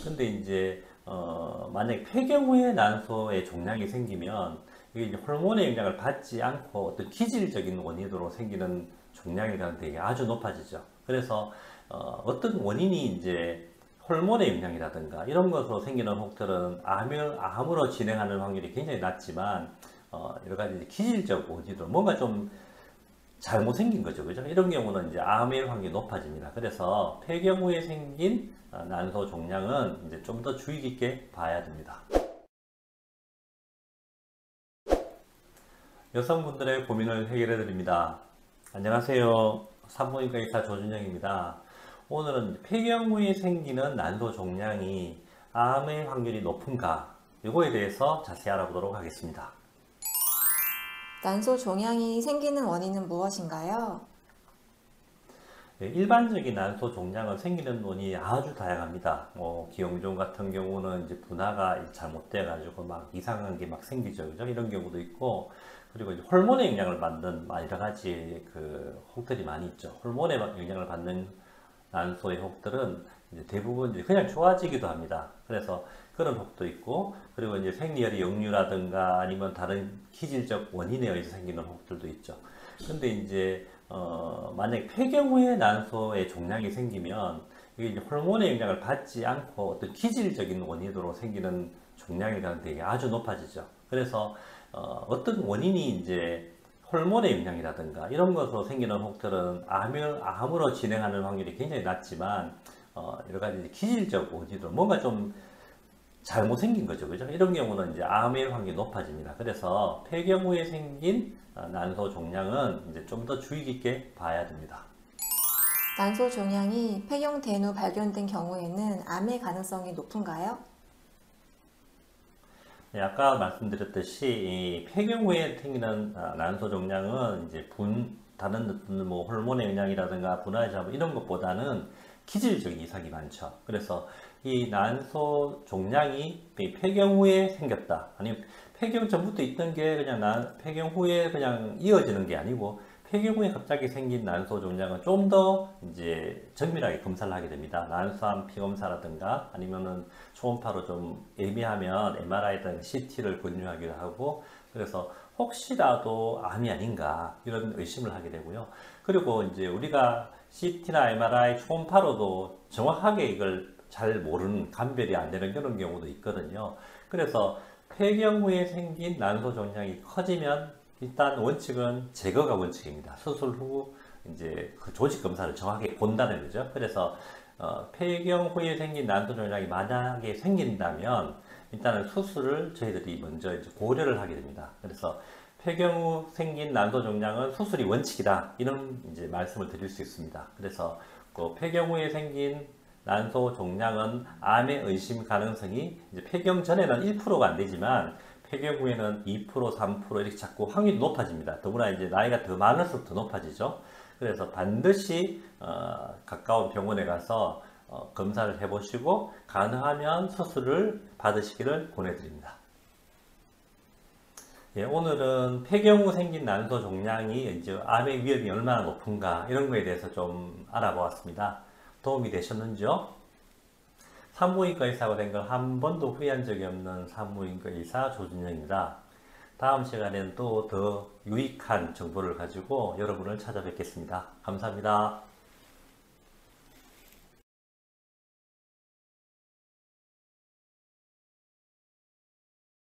근데 이제 만약 폐경 후에 난소에 종양이 생기면 이게 이제 호르몬의 영향을 받지 않고 어떤 기질적인 원인으로 생기는 종양이라는 되게 아주 높아지죠. 그래서 어떤 원인이 이제 호르몬의 영향이라든가 이런 것으로 생기는 혹들은 암으로 진행하는 확률이 굉장히 낮지만 여러 가지 기질적 원인으로 뭔가 좀 잘못 생긴 거죠. 그죠? 이런 경우는 이제 암의 확률이 높아집니다. 그래서 폐경 후에 생긴 난소 종양은 이제 좀 더 주의 깊게 봐야 됩니다. 여성분들의 고민을 해결해 드립니다. 안녕하세요. 산부인과 의사 조준영입니다. 오늘은 폐경 후에 생기는 난소 종양이 암의 확률이 높은가? 이거에 대해서 자세히 알아보도록 하겠습니다. 난소 종양이 생기는 원인은 무엇인가요? 일반적인 난소 종양은 생기는 원인이 아주 다양합니다. 기형종 같은 경우는 이제 분화가 잘못돼 가지고 막 이상한 게 막 생기죠. 그죠? 이런 경우도 있고, 그리고 이제 호르몬의 영향을 받는 여러 가지 그 혹들이 많이 있죠. 호르몬의 영향을 받는 난소의 혹들은 이제 대부분 이제 그냥 좋아지기도 합니다. 그래서 그런 혹도 있고, 그리고 이제 생리혈이 역류라든가 아니면 다른 기질적 원인에 의해서 생기는 혹들도 있죠. 근데 이제 만약 폐경 후에 난소에 종양이 생기면 이게 이제 호르몬의 영향을 받지 않고 어떤 기질적인 원인으로 생기는 종양이라는 게 아주 높아지죠. 그래서 어떤 원인이 이제 호르몬의 영향이라든가 이런 것으로 생기는 혹들은 암으로 진행하는 확률이 굉장히 낮지만 여러 가지 기질적 원인으로 뭔가 좀 잘못 생긴 거죠. 그죠? 이런 경우는 이제 암의 확률이 높아집니다. 그래서 폐경 후에 생긴 난소 종양은 이제 좀 더 주의 깊게 봐야 됩니다. 난소 종양이 폐경된 후 발견된 경우에는 암의 가능성이 높은가요? 네, 아까 말씀드렸듯이 이 폐경 후에 생기는 난소 종양은 이제 다른 어떤 뭐 호르몬의 영향이라든가 분화의 잘못 이런 것보다는 기질적인 이상이 많죠. 그래서 이 난소 종양이 폐경 후에 생겼다. 아니면 폐경 전부터 있던 게 그냥 폐경 후에 그냥 이어지는 게 아니고 폐경 후에 갑자기 생긴 난소 종양은 좀 더 이제 정밀하게 검사를 하게 됩니다. 난소암 피검사라든가 아니면은 초음파로 좀 애매하면 MRI든 CT를 권유하기도 하고 그래서 혹시라도 암이 아닌가 이런 의심을 하게 되고요. 그리고 이제 우리가 CT나 MRI 초음파로도 정확하게 이걸 잘 모르는 감별이 안 되는 그런 경우도 있거든요. 그래서 폐경 후에 생긴 난소 종양이 커지면 일단 원칙은 제거가 원칙입니다. 수술 후 이제 그 조직 검사를 정확하게 본다는 거죠. 그래서 폐경 후에 생긴 난소 종양이 만약에 생긴다면 일단은 수술을 저희들이 먼저 이제 고려를 하게 됩니다. 그래서 폐경 후 생긴 난소 종양은 수술이 원칙이다 이런 이제 말씀을 드릴 수 있습니다. 그래서 그 폐경 후에 생긴 난소 종양은 암의 의심 가능성이 이제 폐경 전에는 1%가 안 되지만 폐경 후에는 2%, 3% 이렇게 자꾸 확률이 높아집니다. 더구나 이제 나이가 더 많을수록 더 높아지죠. 그래서 반드시 가까운 병원에 가서 검사를 해보시고 가능하면 수술을 받으시기를 권해드립니다. 예, 오늘은 폐경 후 생긴 난소 종양이 이제 암의 위험이 얼마나 높은가 이런 거에 대해서 좀 알아보았습니다. 도움이 되셨는지요? 산부인과 의사가 된 걸 한 번도 후회한 적이 없는 산부인과 의사 조준영입니다. 다음 시간에는 또 더 유익한 정보를 가지고 여러분을 찾아뵙겠습니다. 감사합니다.